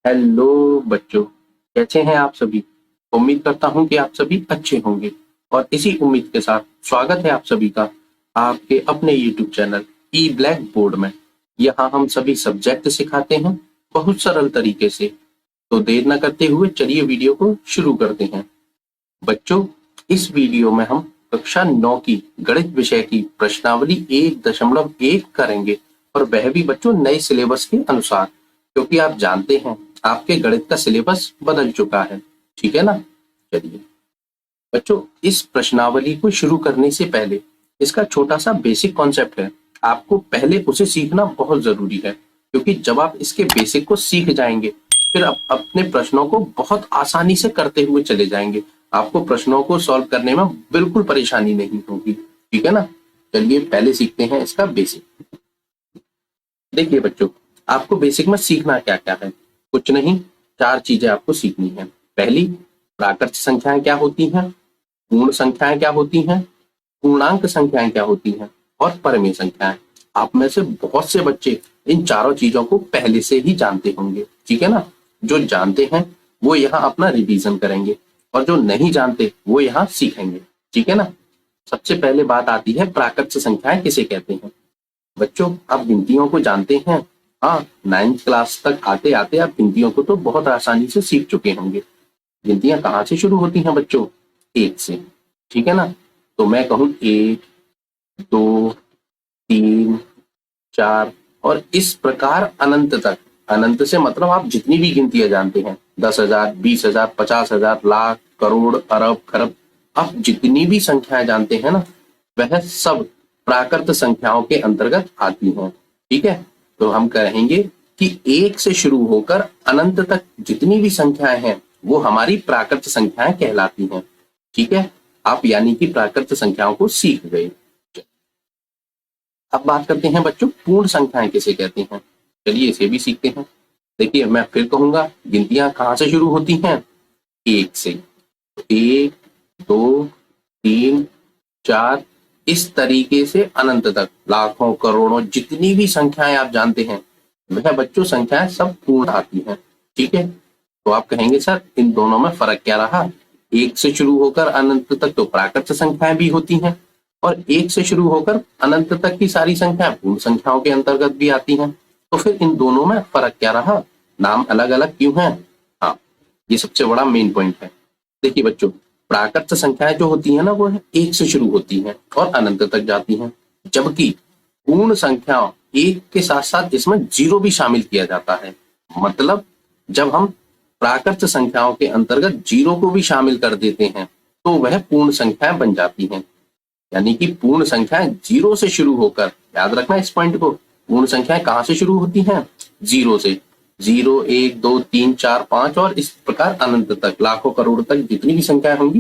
Hello बच्चों, कैसे हैं आप सभी। उम्मीद करता हूं कि आप सभी अच्छे होंगे और इसी उम्मीद के साथ स्वागत है आप सभी का आपके अपने यूट्यूब चैनल ई ब्लैक बोर्ड में। यहाँ हम सभी सब्जेक्ट सिखाते हैं बहुत सरल तरीके से। तो देर न करते हुए चलिए वीडियो को शुरू करते हैं। बच्चों, इस वीडियो में हम कक्षा 9 की गणित विषय की प्रश्नावली 1.1 करेंगे और वह भी बच्चों नए सिलेबस के अनुसार, क्योंकि आप जानते हैं आपके गणित का सिलेबस बदल चुका है। ठीक है ना। चलिए बच्चों, इस प्रश्नावली को शुरू करने से पहले इसका छोटा सा बेसिक कॉन्सेप्ट है, आपको पहले उसे सीखना बहुत जरूरी है, क्योंकि जब आप इसके बेसिक को सीख जाएंगे फिर आप अपने प्रश्नों को बहुत आसानी से करते हुए चले जाएंगे। आपको प्रश्नों को सॉल्व करने में बिल्कुल परेशानी नहीं होगी। ठीक है ना। चलिए पहले सीखते हैं इसका बेसिक। देखिए बच्चों, आपको बेसिक में सीखना क्या क्या है। कुछ नहीं, चार चीजें आपको सीखनी है। पहली, प्राकृत संख्याएं क्या होती हैं, पूर्ण संख्याएं क्या होती हैं, पूर्णांक संख्याएं क्या होती हैं और परमेय संख्याएं। आप में से बहुत से बच्चे इन चारों चीजों को पहले से ही जानते होंगे। ठीक है ना। जो जानते हैं वो यहाँ अपना रिवीजन करेंगे और जो नहीं जानते वो यहाँ सीखेंगे। ठीक है ना। सबसे पहले बात आती है प्राकृत संख्याएं किसे कहते हैं। बच्चों, आप गिनतियों को जानते हैं। हाँ, 9th क्लास तक आते आते आप गिनतियों को तो बहुत आसानी से सीख चुके होंगे। गिनतियां कहाँ से शुरू होती हैं बच्चों? एक से। ठीक है ना। तो मैं कहूं 1, 2, 3, 4 और इस प्रकार अनंत तक। अनंत से मतलब आप जितनी भी गिनतियां जानते हैं, 10,000, 20,000, 50,000, लाख, करोड़, अरब, खरब, आप जितनी भी संख्याएं जानते हैं ना, वह सब प्राकृत संख्याओं के अंतर्गत आती हैं। ठीक है। तो हम कहेंगे कि एक से शुरू होकर अनंत तक जितनी भी संख्याएं हैं वो हमारी प्राकृत संख्याएं कहलाती हैं। ठीक है। आप यानी कि प्राकृत संख्याओं को सीख गए। अब बात करते हैं बच्चों, पूर्ण संख्याएं किसे कहते हैं। चलिए इसे भी सीखते हैं। देखिए, मैं फिर कहूंगा, गिनतियां कहां से शुरू होती हैं? एक से। 1, 2, 3, 4, इस तरीके से अनंत तक लाखों, करोड़ों, जितनी भी संख्याएं आप जानते हैं वह बच्चों संख्याएं सब पूर्ण आती हैं। ठीक है। तो आप कहेंगे सर इन दोनों में फर्क क्या रहा? एक से शुरू होकर अनंत तक तो प्राकृत संख्याएं भी होती हैं और एक से शुरू होकर अनंत तक की सारी संख्याएं पूर्ण संख्याओं के अंतर्गत भी आती हैं। तो फिर इन दोनों में फर्क क्या रहा? नाम अलग अलग क्यों है? हाँ, ये सबसे बड़ा मेन पॉइंट है। देखिए बच्चों, प्राकृत संख्याएं जो होती है ना वो है एक से शुरू होती हैं और अनंत तक जाती हैं, जबकि पूर्ण संख्याओं एक के साथ साथ इसमें जीरो भी शामिल किया जाता है। मतलब जब हम प्राकृत संख्याओं के अंतर्गत जीरो को भी शामिल कर देते हैं तो वह पूर्ण संख्याएं बन जाती हैं। यानी कि पूर्ण संख्याएं जीरो से शुरू होकर, याद रखना इस पॉइंट को, पूर्ण संख्याएं कहां से शुरू होती हैं? जीरो से। 0, 1, 2, 3, 4, 5 और इस प्रकार अनंत तक, लाखों करोड़ तक जितनी भी संख्याएं होंगी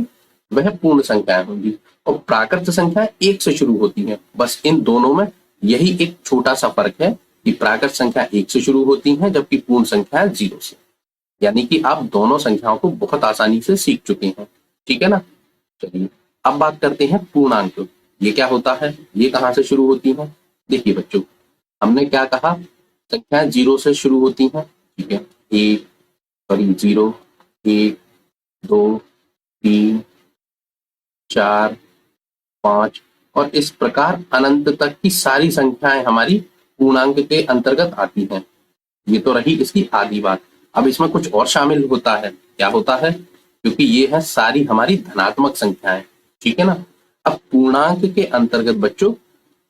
वह पूर्ण संख्याएं होंगी। और प्राकृत संख्याएं एक से शुरू होती हैं। बस इन दोनों में यही एक छोटा सा फर्क है कि प्राकृत संख्या एक से शुरू होती हैं जबकि पूर्ण संख्याएं जीरो से। यानी कि आप दोनों संख्याओं को बहुत आसानी से सीख चुके हैं। ठीक है ना। चलिए अब बात करते हैं पूर्णांक। ये क्या होता है, ये कहां से शुरू होती है? देखिए बच्चों, हमने क्या कहा, संख्याएं जीरो से शुरू होती हैं। ठीक है। 1, सॉरी 0, 1, 2, 3, 4, 5 और इस प्रकार अनंत तक की सारी संख्याएं हमारी पूर्णांक के अंतर्गत आती हैं। ये तो रही इसकी आधी बात। अब इसमें कुछ और शामिल होता है। क्या होता है? क्योंकि ये है सारी हमारी धनात्मक संख्याएं। ठीक है ना। अब पूर्णांक के अंतर्गत बच्चों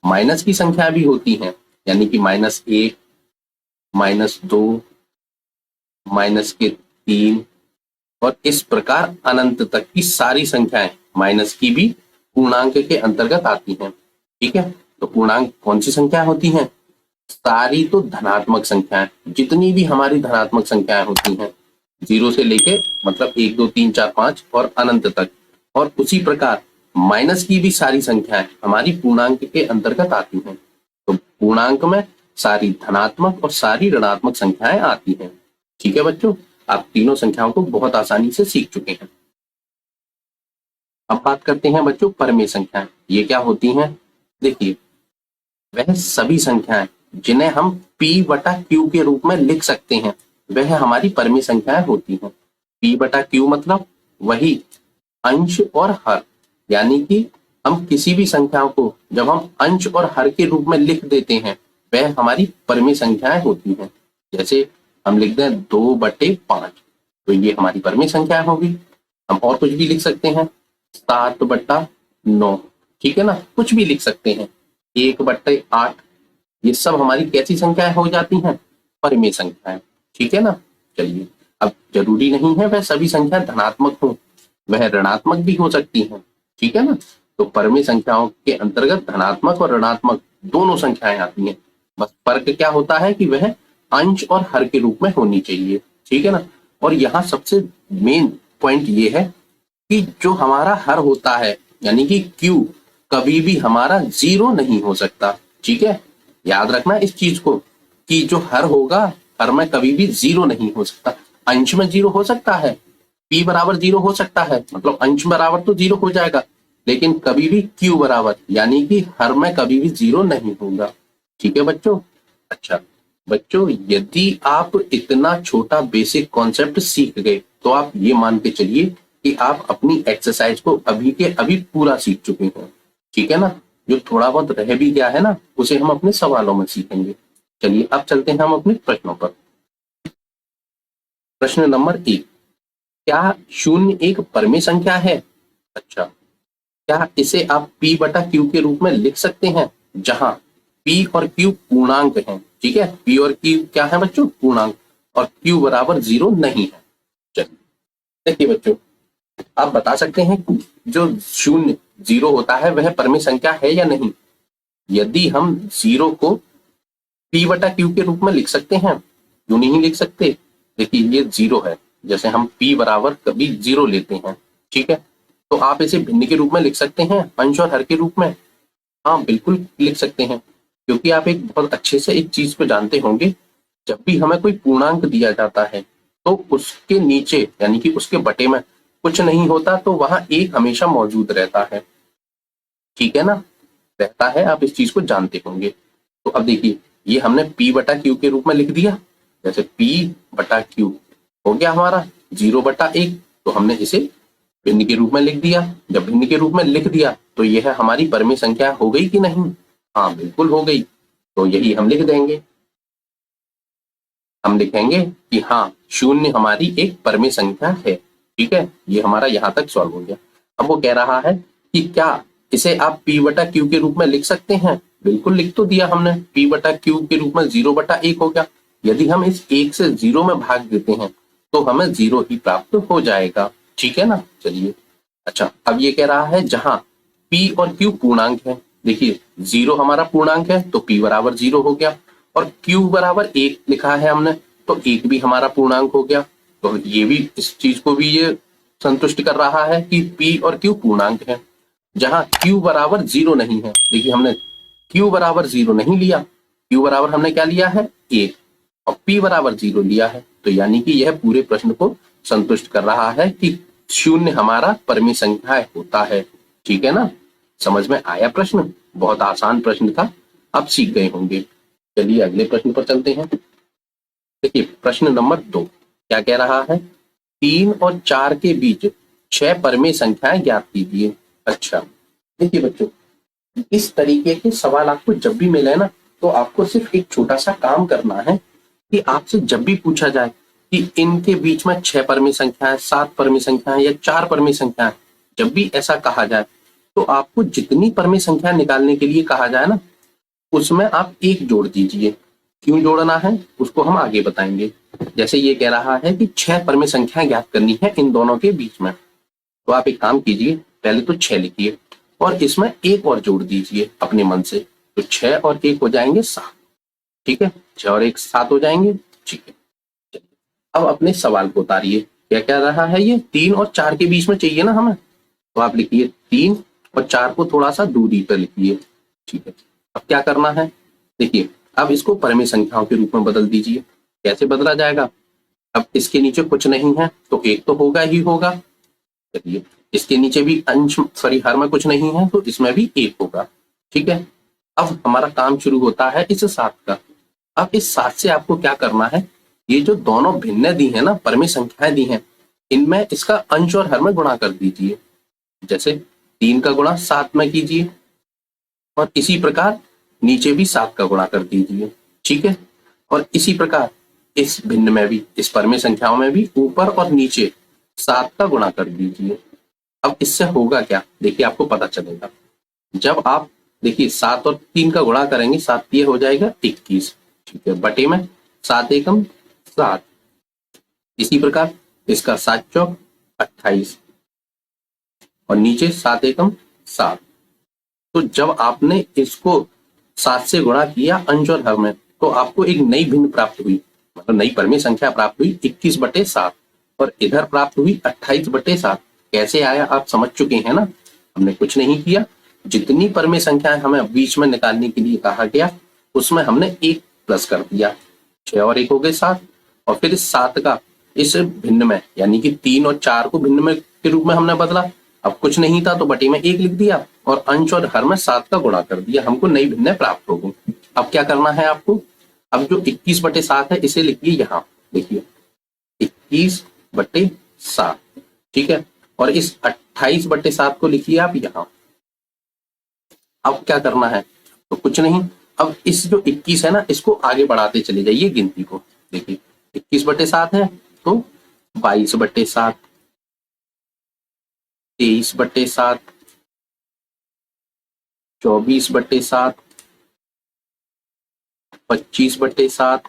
माइनस की संख्या भी होती हैं, यानी कि -1, -2, -3 और इस प्रकार अनंत तक की सारी संख्याएं माइनस की भी पूर्णांक के अंतर्गत आती हैं। ठीक है। तो पूर्णांक कौन सी संख्या होती हैं? सारी तो धनात्मक संख्याएं, जितनी भी हमारी धनात्मक संख्याएं होती हैं, जीरो से लेके मतलब 1, 2, 3, 4, 5 और अनंत तक। और उसी प्रकार माइनस की भी सारी संख्याएं हमारी पूर्णांक के अंतर्गत आती हैं। तो पूर्णांक में सारी धनात्मक और सारी ऋणात्मक संख्याएं आती हैं। ठीक है बच्चों, आप तीनों संख्याओं को बहुत आसानी से सीख चुके हैं। अब बात करते हैं बच्चों परमेय संख्याएं। ये क्या होती हैं? देखिए, वह सभी संख्याएं जिन्हें हम P/Q के रूप में लिख सकते हैं वह हमारी परिमेय संख्याएं होती हैं। पी बटा क्यू मतलब वही अंश और हर, यानी कि हम किसी भी संख्याओं को जब हम अंश और हर के रूप में लिख देते हैं वह हमारी परिमेय संख्याएं होती हैं। जैसे हम लिख दें 2/5, तो ये हमारी परिमेय संख्याएं होगी। हम और कुछ भी लिख सकते हैं, 7/9, ठीक है ना, कुछ भी लिख सकते हैं, 1/8, ये सब हमारी कैसी संख्याएं हो जाती हैं, परिमेय संख्याएं, ठीक है ना। चलिए, अब जरूरी नहीं है वह सभी संख्या धनात्मक हो, वह ऋणात्मक भी हो सकती हैं, ठीक है ना। तो परिमेय संख्याओं के अंतर्गत धनात्मक और ऋणात्मक दोनों संख्याएं आती हैं। बस फर्क क्या होता है कि वह अंश और हर के रूप में होनी चाहिए, ठीक है ना। और यहाँ सबसे मेन पॉइंट ये है कि जो हमारा हर होता है यानी कि Q कभी भी हमारा 0 नहीं हो सकता, ठीक है। याद रखना इस चीज को कि जो हर होगा, हर में कभी भी 0 नहीं हो सकता। अंश में 0 हो सकता है, P बराबर 0 हो सकता है, मतलब अंश बराबर तो 0 हो जाएगा, लेकिन कभी भी Q बराबर यानी कि हर में कभी भी 0 नहीं होगा, ठीक है बच्चों। अच्छा बच्चों, यदि आप इतना छोटा बेसिक कॉन्सेप्ट सीख गए तो आप ये मान के चलिए कि आप अपनी एक्सरसाइज को अभी के अभी पूरा सीख चुके हैं, ठीक है ना। जो थोड़ा बहुत रह भी गया है ना, उसे हम अपने सवालों में सीखेंगे। चलिए अब चलते हैं हम अपने प्रश्नों पर। प्रश्न नंबर 1, क्या 0 एक परिमेय संख्या है? अच्छा, क्या इसे आप P बटा Q के रूप में लिख सकते हैं, जहां P और Q पूर्णांक हैं, ठीक है। P और Q क्या है बच्चों, पूर्णांक, और Q बराबर 0 नहीं है। चलिए देखिए बच्चों, आप बता सकते हैं जो 0 0 होता है वह परिमेय संख्या है या नहीं। यदि हम 0 को P बटा Q के रूप में लिख सकते हैं, क्यों नहीं लिख सकते। देखिए ये 0 है, जैसे हम P बराबर कभी 0 लेते हैं, ठीक है, तो आप इसे भिन्न के रूप में लिख सकते हैं, अंश और हर के रूप में। हाँ बिल्कुल लिख सकते हैं, क्योंकि आप एक बहुत अच्छे से एक चीज को जानते होंगे, जब भी हमें कोई पूर्णांक दिया जाता है तो उसके नीचे यानी कि उसके बटे में कुछ नहीं होता, तो वहां एक हमेशा मौजूद रहता है, ठीक है ना, रहता है, आप इस चीज को जानते होंगे। तो अब देखिए, ये हमने P बटा Q के रूप में लिख दिया, जैसे P बटा Q हो गया हमारा 0/1, तो हमने इसे भिन्न के रूप में लिख दिया। जब भिन्न के रूप में लिख दिया तो यह हमारी परिमेय संख्या हो गई कि नहीं? हाँ बिल्कुल हो गई, तो यही हम लिख देंगे। हम लिखेंगे कि हाँ 0 हमारी एक परिमेय संख्या है, ठीक है। ये हमारा यहाँ तक सॉल्व हो गया। अब वो कह रहा है कि क्या इसे आप P बटा Q के रूप में लिख सकते हैं? बिल्कुल लिख तो दिया हमने, P बटा Q के रूप में 0/1 हो गया। यदि हम इस 1 से 0 में भाग देते हैं तो हमें 0 ही प्राप्त हो जाएगा, ठीक है ना। चलिए अच्छा, अब ये कह रहा है जहां P और Q पूर्णांक है। देखिए 0 हमारा पूर्णांक है तो P बराबर 0 हो गया, और Q बराबर 1 लिखा है हमने, तो 1 भी हमारा पूर्णांक हो गया। तो ये भी इस चीज को भी ये संतुष्ट कर रहा है कि P और Q पूर्णांक है। जहां Q बराबर 0 नहीं है, देखिए हमने Q बराबर 0 नहीं लिया, Q बराबर हमने क्या लिया है 1, और P बराबर 0 लिया है, तो यानी कि यह पूरे प्रश्न को संतुष्ट कर रहा है कि 0 हमारा परिमेय संख्या होता है, ठीक है ना। समझ में आया प्रश्न? बहुत आसान प्रश्न था, आप सीख गए होंगे। चलिए अगले प्रश्न पर चलते हैं। देखिए प्रश्न नंबर 2 क्या कह रहा है, 3 और 4 के बीच 6 परिमेय संख्याएं ज्ञात कीजिए। अच्छा देखिए बच्चों, इस तरीके के सवाल आपको जब भी मिले ना, तो आपको सिर्फ एक छोटा सा काम करना है कि आपसे जब भी पूछा जाए कि इनके बीच में 6 परिमेय संख्याएं, 7 परिमेय संख्याएं या 4 परिमेय संख्याएं, जब भी ऐसा कहा जाए तो आपको जितनी परिमेय संख्या निकालने के लिए कहा जाए ना, उसमें आप 1 जोड़ दीजिए। क्यों जोड़ना है उसको हम आगे बताएंगे। जैसे ये कह रहा है कि 6 परिमेय संख्याएं ज्ञात करनी है इन दोनों के बीच में, तो आप एक काम कीजिए, पहले तो 6 लिखिए और इसमें 1 और जोड़ दीजिए अपने मन से, तो 6 और 1 हो जाएंगे 7, ठीक है, 6 और 1 7 हो जाएंगे, ठीक है। अब अपने सवाल को उतारिए, क्या कह रहा है, ये 3 और 4 के बीच में चाहिए ना हमें, तो आप लिखिए 3 और 4 को थोड़ा सा दूरी पर लिखिए, ठीक है। अब क्या करना है, देखिए अब इसको परिमेय संख्याओं के रूप में बदल दीजिए। कैसे बदला जाएगा, अब इसके नीचे कुछ नहीं है तो 1 तो होगा ही होगा, चलिए इसके नीचे भी अंश सॉरी हर में कुछ नहीं है तो इसमें भी 1 होगा, ठीक है। अब हमारा काम शुरू होता है इस 7 का। अब इस 7 से आपको क्या करना है, ये जो दोनों भिन्न दी है ना, परमेय संख्याएं दी हैं, इनमें इसका अंश और हर में गुणा कर दीजिए। जैसे 3 का गुणा 7 में कीजिए और इसी प्रकार नीचे भी 7 का गुणा कर दीजिए। ठीक है, और इसी प्रकार इस भिन्न में भी, इस परमेय संख्याओं में भी ऊपर और नीचे 7 का गुणा कर दीजिए। अब इससे होगा क्या, देखिए आपको पता चलेगा। जब आप देखिए 7 और 3 का गुणा करेंगे, 7 ये हो जाएगा 21। ठीक है, बटे में 7 एकम 7। इसी प्रकार इसका 7 चौक 28 और नीचे 7 एकम 7। तो जब आपने इसको 7 से गुणा किया अंश और हर में, तो आपको एक नई भिन्न प्राप्त हुई, मतलब नई परमेय संख्या प्राप्त हुई 21/7, और इधर प्राप्त हुई 28/7। कैसे आया आप समझ चुके हैं ना। हमने कुछ नहीं किया, जितनी परमेय संख्याएं हमें बीच में निकालने के लिए कहा गया उसमें हमने 1 प्लस कर दिया, 6 और 1 हो गए 7, और फिर इस 7 का इस भिन्न में यानी कि 3 और 4 को भिन्न में के रूप में हमने बदला। अब कुछ नहीं था तो बटे में 1 लिख दिया और अंश और हर में 7 का गुणा कर दिया, हमको नई भिन्न प्राप्त हो गई। अब क्या करना है आपको, अब जो 21/7 है इसे लिखिए यहाँ, देखिए 21/7। ठीक है, और इस 28/7 को लिखिए आप यहाँ। अब क्या करना है, तो कुछ नहीं, अब इस जो 21 है ना, इसको आगे बढ़ाते चले जाइए गिनती को। देखिए 21/7 है तो 22/7, 23/7, 24/7, 25/7,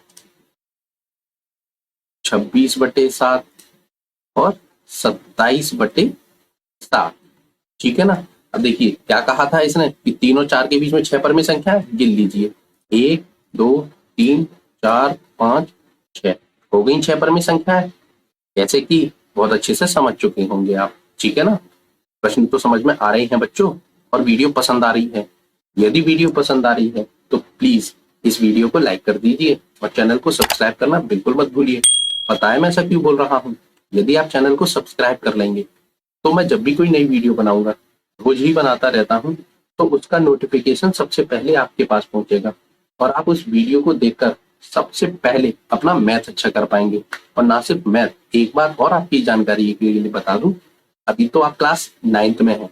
26/7 और 27/7। ठीक है ना। अब देखिए क्या कहा था इसने कि 3 और 4 के बीच में 6 परमेय संख्या है, गिन लीजिए 1 2 3 4 5 6, हो गई 6 परमेय संख्या है। कैसे की बहुत अच्छे से समझ चुके होंगे आप। ठीक है ना, प्रश्न तो समझ में आ रहे हैं बच्चों, और वीडियो पसंद आ रही है। यदि वीडियो पसंद आ रही है तो प्लीज इस वीडियो को लाइक कर दीजिए और चैनल को सब्सक्राइब करना बिल्कुल मत भूलिए। पता है मैं ऐसा क्यों बोल रहा हूँ, यदि आप चैनल को सब्सक्राइब कर लेंगे तो मैं जब भी कोई नई वीडियो बनाऊंगा, रोज ही बनाता रहता हूँ, तो उसका नोटिफिकेशन सबसे पहले आपके पास पहुंचेगा और आप उस वीडियो को देखकर सबसे पहले अपना मैथ अच्छा कर पाएंगे। और ना सिर्फ मैथ, एक बात और आपकी जानकारी के लिए बता दूं, अभी तो आप क्लास 9th में हैं,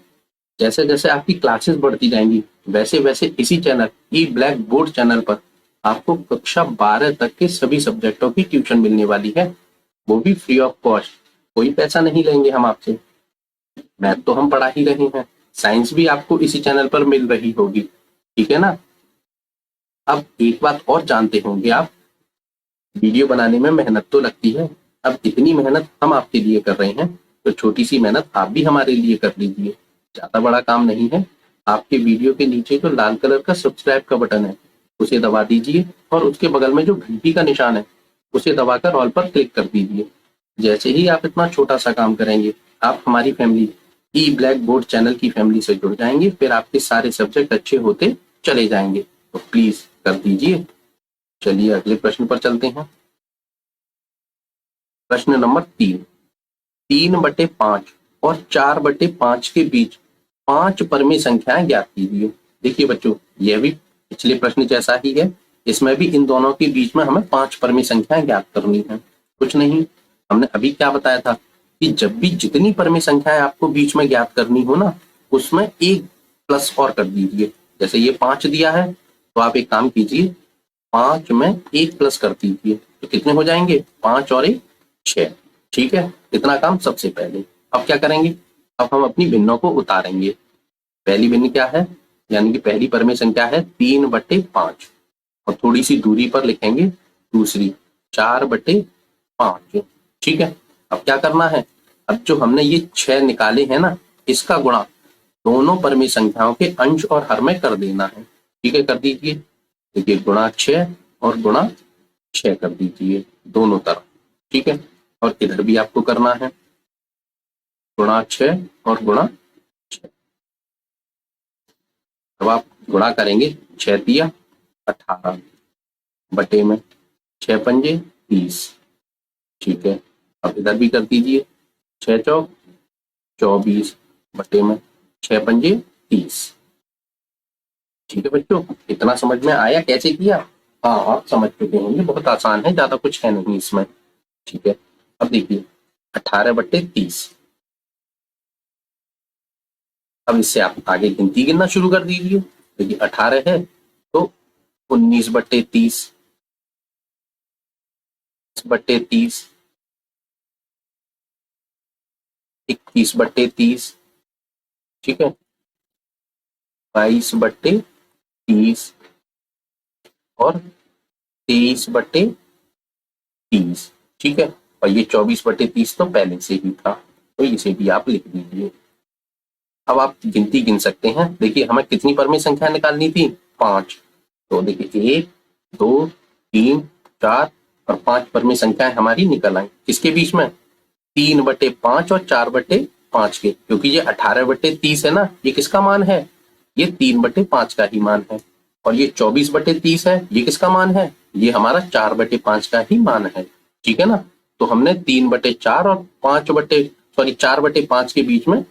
जैसे जैसे आपकी क्लासेस बढ़ती जाएंगी वैसे वैसे इसी चैनल ई ब्लैक बोर्ड चैनल पर आपको कक्षा 12 तक के सभी सब्जेक्टों की ट्यूशन मिलने वाली है, वो भी फ्री ऑफ कॉस्ट। कोई पैसा नहीं लेंगे हम आपसे। मैथ तो हम पढ़ा ही रहे हैं, साइंस भी आपको इसी चैनल पर मिल रही होगी। ठीक है ना। अब एक बात और जानते होंगे आप, वीडियो बनाने में मेहनत तो लगती है। अब इतनी मेहनत हम आपके लिए कर रहे हैं तो छोटी सी मेहनत आप भी हमारे लिए कर लीजिए। ज्यादा बड़ा काम नहीं है, आपके वीडियो के नीचे जो लाल कलर का सब्सक्राइब का बटन है उसे दबा दीजिए और उसके बगल में जो घंटी का निशान है उसे दबाकर ऑल पर क्लिक कर दीजिए। जैसे ही आप इतना छोटा सा काम करेंगे, आप हमारी फैमिली ई ब्लैक बोर्ड चैनल की फैमिली से जुड़ जाएंगे, फिर आपके सारे सब्जेक्ट अच्छे होते चले जाएंगे। तो प्लीज कर दीजिए। चलिए अगले प्रश्न पर चलते हैं। प्रश्न नंबर 3, 3/5 और 4/5 के बीच 5 परमेय संख्याएं ज्ञात कीजिए। देखिए बच्चों, यह भी पिछले प्रश्न जैसा ही है, इसमें भी इन दोनों के बीच में हमें 5 परमेय संख्याएं ज्ञात करनी है। कुछ नहीं, हमने अभी क्या बताया था कि जब भी जितनी परमेय संख्याएं आपको बीच में ज्ञात करनी हो ना, उसमें एक प्लस और कर दीजिए। जैसे ये 5 दिया है तो आप एक काम कीजिए, 5 में 1 प्लस कर दीजिए, तो कितने हो जाएंगे, 5 और 1 6। ठीक है, इतना काम सबसे पहले। अब क्या करेंगे, अब हम अपनी भिन्नों को उतारेंगे। पहली भिन्न क्या है, यानी कि पहली परमेय संख्या है 3/5, और थोड़ी सी दूरी पर लिखेंगे दूसरी 4/5। ठीक है, अब क्या करना है, अब जो हमने ये 6 निकाले हैं ना, इसका गुणा दोनों परमेय संख्याओं के अंश और हर में कर देना है। ठीक है, कर दीजिए। देखिए गुणा 6 और गुणा 6 कर दीजिए दोनों तरफ। ठीक है, और इधर भी आपको करना है गुणा 6 और गुणा 6। अब आप गुणा करेंगे, 6 दिया 18 बटे में 6 पंजे 30। ठीक है, अब इधर भी कर दीजिए, 6 चौक 24 बटे में 6 पंजे 30। ठीक है बच्चों, इतना समझ में आया कैसे किया। हाँ, आप समझ चुके होंगे, बहुत आसान है, ज्यादा कुछ है नहीं इसमें। ठीक है, अब देखिए 18/30। अब इससे आप आगे गिनती गिनना शुरू कर दीजिए। देखिए 18 है तो 19/30, 30/30, 21/30, ठीक है, 22/30 और 23/30, ठीक है। और ये 24/30 तो पहले से ही था, तो इसे भी आप लिख दीजिए। अब आप गिनती गिन सकते हैं। देखिए हमें कितनी परमेय संख्या निकालनी थी, 5। तो देखिए 1, 2, 3, 4 और 5 परमेय संख्याएं हमारी निकल आई। किसके बीच में, 3/5 और 4/5 के, क्योंकि ये 18/30 है ना, ये किसका मान है, ये 3/5 का ही मान है। और ये 24/30 है, ये किसका मान है, ये हमारा 4/5 का ही मान है। ठीक है ना, तो हमने 3/4 और 4/5 के बीच में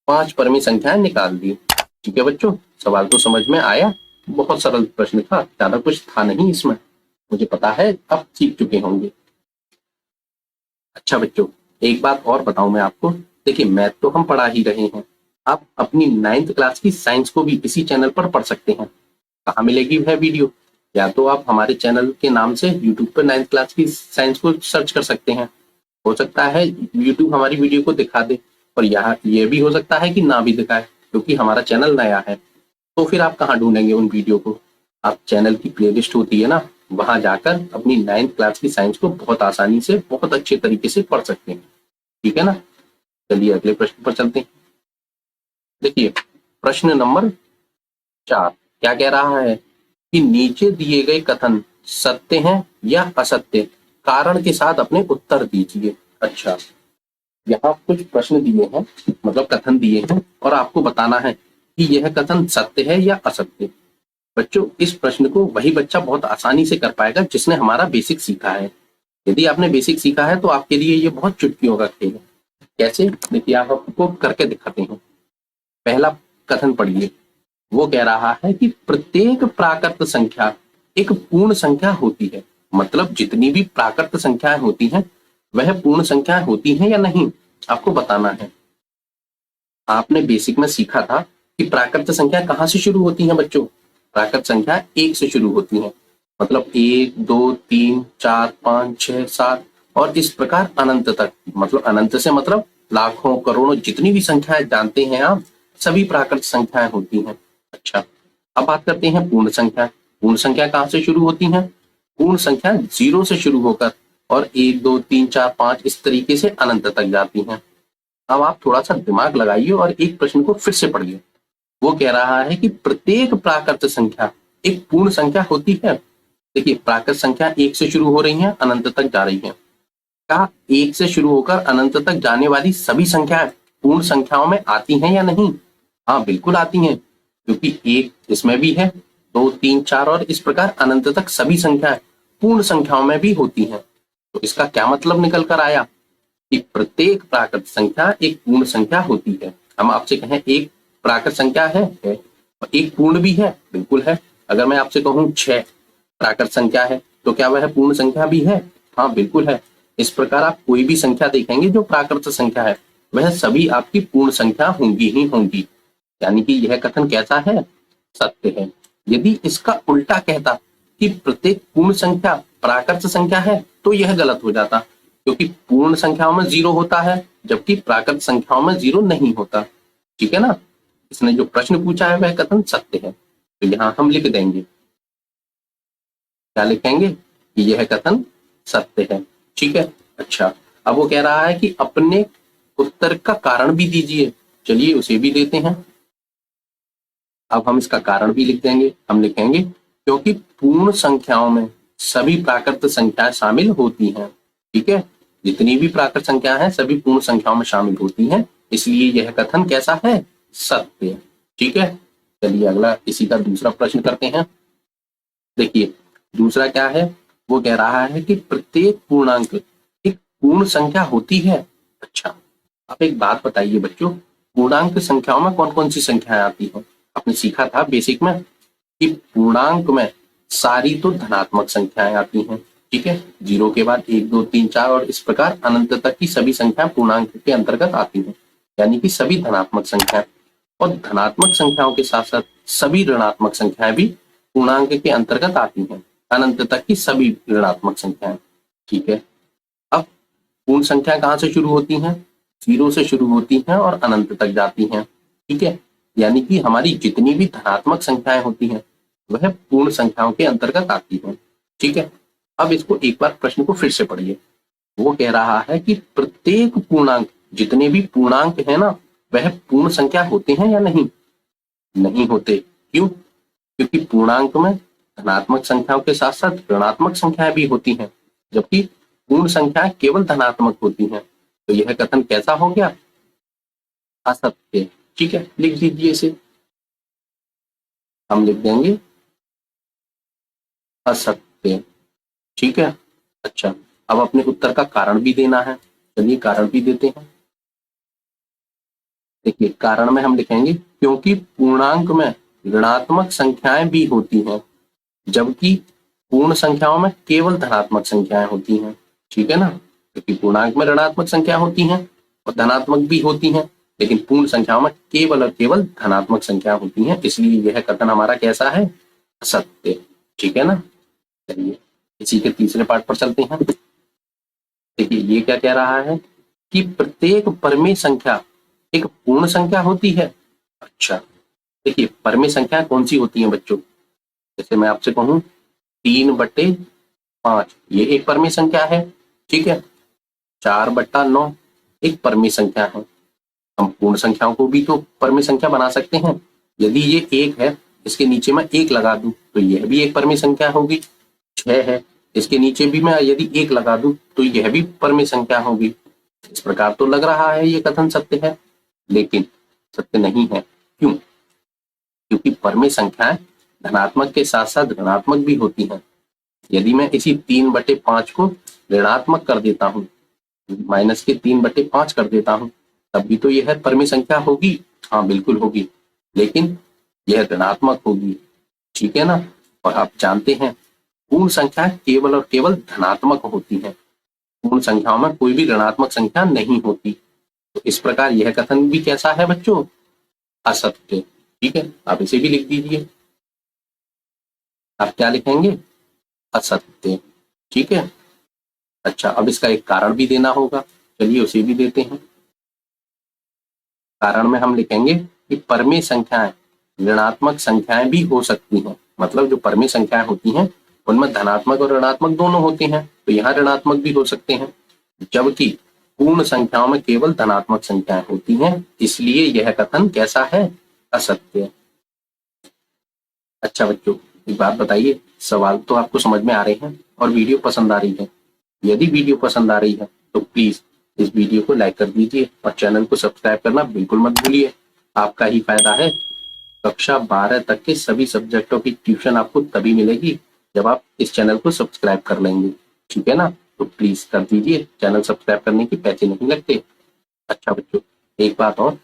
5 परमी संख्याएं निकाल दी। ठीक है बच्चों, सवाल तो समझ में आया। बहुत सरल प्रश्न था, ज्यादा कुछ था नहीं इसमें, मुझे पता है आप सीख चुके होंगे। अच्छा बच्चों, एक बात और बताऊं मैं आपको। देखिए मैथ तो हम पढ़ा ही रहे हैं, आप अपनी 9th क्लास की साइंस को भी इसी चैनल पर पढ़ सकते हैं। कहाँ मिलेगी वह वीडियो, या तो आप हमारे चैनल के नाम से यूट्यूब पर 9th क्लास की साइंस को सर्च कर सकते हैं। हो सकता है यूट्यूब हमारी वीडियो को दिखा दे, और यहाँ ये भी हो सकता है कि ना भी दिखाए, क्योंकि हमारा चैनल नया है। तो फिर आप कहाँ ढूंढेंगे उन वीडियो को, आप चैनल की प्लेलिस्ट होती है ना, वहां जाकर अपनी 9th क्लास की साइंस को बहुत आसानी से, बहुत अच्छे तरीके से पढ़ सकते हैं। ठीक है ना, चलिए अगले प्रश्न पर चलते हैं। देखिए प्रश्न नंबर 4 क्या कह रहा है कि नीचे दिए गए कथन सत्य हैं या असत्य, कारण के साथ अपने उत्तर दीजिए। अच्छा, यहाँ कुछ प्रश्न दिए हैं, मतलब कथन दिए हैं, और आपको बताना है कि यह कथन सत्य है या असत्य। बच्चों इस प्रश्न को वही बच्चा बहुत आसानी से कर पाएगा जिसने हमारा बेसिक सीखा है। यदि आपने बेसिक सीखा है तो आपके लिए ये बहुत चुटकियों का खेल है। कैसे, देखिए आप आपको करके दिखाते हैं। पहला कथन पढ़िए, वो कह रहा है कि प्रत्येक प्राकृत संख्या एक पूर्ण संख्या होती है। मतलब जितनी भी प्राकृत संख्याएं होती हैं वह पूर्ण संख्याएं होती हैं या नहीं, आपको बताना है। आपने बेसिक में सीखा था कि प्राकृत संख्या कहां से शुरू होती हैं बच्चों, प्राकृत संख्या 1 से शुरू होती हैं। मतलब 1, 2, 3, 4, 5, 6, 7 और इस प्रकार अनंत तक। मतलब अनंत से मतलब लाखों करोड़ों जितनी भी संख्याएं जानते हैं आप, सभी प्राकृत संख्याएं होती हैं। अच्छा, अब बात करते हैं पूर्ण संख्या। पूर्ण संख्या कहां से शुरू होती हैं, पूर्ण संख्या 0 से शुरू होकर और 1, 2, 3, 4, 5 इस तरीके से अनंत तक जाती हैं। अब आप थोड़ा सा दिमाग लगाइए और एक प्रश्न को फिर से पढ़िए। वो कह रहा है कि प्रत्येक प्राकृत संख्या एक पूर्ण संख्या होती है। देखिए प्राकृत संख्या 1 से शुरू हो रही है, अनंत तक जा रही है। क्या 1 से शुरू होकर अनंत तक जाने वाली सभी संख्याएं पूर्ण संख्याओं में आती हैं या नहीं? हाँ बिल्कुल आती हैं, क्योंकि 1 इसमें भी है, 2, 3, 4 और इस प्रकार अनंत तक सभी संख्याएं पूर्ण संख्याओं में भी होती हैं। तो इसका क्या मतलब निकल कर आया कि प्रत्येक प्राकृत संख्या एक पूर्ण संख्या होती है। हम आपसे कहें एक प्राकृत संख्या है और एक पूर्ण भी है, बिल्कुल है। अगर मैं आपसे कहूं 6 प्राकृत संख्या है, तो क्या वह पूर्ण संख्या भी है? हाँ बिल्कुल है। इस प्रकार आप कोई भी संख्या देखेंगे जो प्राकृत संख्या है, वह सभी आपकी पूर्ण संख्या होंगी ही होंगी। यानी कि यह कथन कैसा है, सत्य है। यदि इसका उल्टा कहता कि प्रत्येक पूर्ण संख्या प्राकृत संख्या है, तो यह गलत हो जाता, क्योंकि पूर्ण संख्याओं में 0 होता है जबकि प्राकृत संख्याओं में 0 नहीं होता। ठीक है ना, इसने जो प्रश्न पूछा है वह कथन सत्य है, तो यहाँ हम लिख देंगे, क्या लिखेंगे कि यह कथन सत्य है। ठीक है। अच्छा, अब वो कह रहा है कि अपने उत्तर का कारण भी दीजिए। चलिए उसे भी देते हैं। अब हम इसका कारण भी लिख देंगे। हम लिखेंगे क्योंकि पूर्ण संख्याओं में सभी प्राकृत संख्याएं शामिल होती हैं। ठीक है, जितनी भी प्राकृत संख्या है सभी पूर्ण संख्याओं में शामिल होती हैं, इसलिए यह कथन कैसा है, सत्य। ठीक है, चलिए अगला इसी का दूसरा प्रश्न करते हैं। देखिए दूसरा क्या है, वो कह रहा है कि प्रत्येक पूर्णांक एक पूर्ण संख्या होती है। अच्छा, आप एक बात बताइए बच्चों, पूर्णांक संख्याओं में कौन कौन सी संख्याएं आती हैं? आपने सीखा था बेसिक में कि पूर्णांक में सारी तो धनात्मक संख्याएं आती हैं। ठीक है, 0 के बाद 1 2 3 4 और इस प्रकार अनंत तक की सभी संख्याएं पूर्णांक के अंतर्गत आती हैं, यानी कि सभी धनात्मक संख्याएं। और धनात्मक संख्याओं के साथ साथ सभी ऋणात्मक संख्याएं भी पूर्णांक के अंतर्गत आती हैं, अनंत तक की सभी ऋणात्मक संख्याएं। ठीक है, अब पूर्ण संख्या कहां से शुरू होती हैं? 0 से शुरू होती हैं और अनंत तक जाती हैं। ठीक है, यानी कि हमारी जितनी भी धनात्मक संख्याएं होती हैं वह पूर्ण संख्याओं के अंतर्गत आती हैं। ठीक है, अब इसको एक बार प्रश्न को फिर से पढ़िए। वो कह रहा है कि प्रत्येक पूर्णांक, जितने भी पूर्णांक है ना, वह पूर्ण संख्या होते हैं या नहीं? नहीं होते। क्यों? क्योंकि पूर्णांक में धनात्मक संख्याओं के साथ साथ ऋणात्मक संख्याएं भी होती हैं, जबकि पूर्ण संख्याएं केवल धनात्मक होती हैं। तो यह कथन कैसा हो गया? असत्य। ठीक है, लिख दीजिए इसे। हम लिख देंगे असत्य। ठीक है, अच्छा, अब अपने उत्तर का कारण भी देना है। चलिए कारण भी देते हैं। देखिए, कारण में हम लिखेंगे क्योंकि पूर्णांक में ऋणात्मक संख्याएं भी होती हैं, जबकि पूर्ण संख्याओं में केवल धनात्मक संख्याएं होती हैं। ठीक है ना, क्योंकि पूर्णांक में ऋणात्मक संख्या होती हैं और धनात्मक भी होती हैं, लेकिन पूर्ण संख्याओं में केवल और केवल धनात्मक संख्या होती हैं, इसलिए यह कथन हमारा कैसा है? असत्य। ठीक है ना, चलिए इसी के तीसरे पार्ट पर चलते हैं। देखिए, ये क्या कह रहा है कि प्रत्येक परमेय संख्या एक पूर्ण संख्या होती है। अच्छा, देखिए परमेय संख्या कौन सी होती है बच्चों? जैसे मैं आपसे कहूं 3/5, ये एक परमेय संख्या है। ठीक है, 4/9 एक परमेय संख्या है। हम पूर्ण संख्याओं को भी तो परमेय संख्या बना सकते हैं। यदि ये 1 है, इसके नीचे मैं 1 लगा दूं तो यह भी एक परमेय संख्या होगी। 6 है, इसके नीचे भी मैं यदि 1 लगा दूं तो यह भी परमेय संख्या होगी। इस प्रकार तो लग रहा है ये कथन सत्य है, लेकिन सत्य नहीं है। क्यों? क्योंकि परमेय संख्याएं धनात्मक के साथ साथ ऋणात्मक भी होती हैं। यदि मैं इसी 3/5 को ऋणात्मक कर देता हूं, माइनस के 3/5 कर देता हूं, तब भी तो यह परमेय संख्या होगी। हाँ बिल्कुल होगी, लेकिन यह ऋणात्मक होगी। ठीक है ना, और आप जानते हैं पूर्ण संख्या केवल और केवल धनात्मक होती है, पूर्ण संख्याओं में कोई भी ऋणात्मक संख्या नहीं होती। तो इस प्रकार यह कथन भी कैसा है बच्चों? असत्य। ठीक है, आप इसे भी लिख दीजिए। आप क्या लिखेंगे? असत्य। ठीक है, अच्छा, अब इसका एक कारण भी देना होगा। चलिए उसे भी देते हैं। कारण में हम लिखेंगे कि परमेय संख्याएं ऋणात्मक संख्याएं भी हो सकती हैं। मतलब जो परमेय संख्याएं होती हैं उनमें धनात्मक और ऋणात्मक दोनों होते हैं, तो यहाँ ऋणात्मक भी हो सकते हैं, जबकि पूर्ण संख्याओं में केवल धनात्मक संख्याएं होती हैं, इसलिए यह कथन कैसा है? असत्य। अच्छा बच्चों, एक बात बताइए, सवाल तो आपको समझ में आ रहे हैं और वीडियो पसंद आ रही है। यदि वीडियो पसंद आ रही है तो प्लीज इस वीडियो को लाइक कर दीजिए और चैनल को सब्सक्राइब करना बिल्कुल मत भूलिए। आपका ही फायदा है। कक्षा 12 तक के सभी सब्जेक्टों की ट्यूशन आपको तभी मिलेगी जब आप इस चैनल को सब्सक्राइब कर लेंगे। ठीक है ना, तो प्लीज कर दीजिए, चैनल सब्सक्राइब करने के पैसे नहीं लगते। अच्छा बच्चों, एक बात और,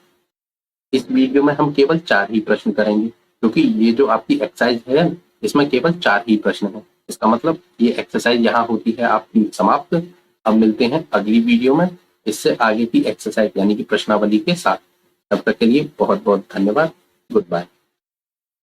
इस वीडियो में हम केवल 4 ही प्रश्न करेंगे, क्योंकि ये जो आपकी एक्सरसाइज है इसमें केवल 4 ही प्रश्न है। इसका मतलब ये एक्सरसाइज यहाँ होती है आपकी समाप्त। अब मिलते हैं अगली वीडियो में इससे आगे की एक्सरसाइज यानी कि प्रश्नावली के साथ। तब तक के लिए बहुत बहुत धन्यवाद। Good bye.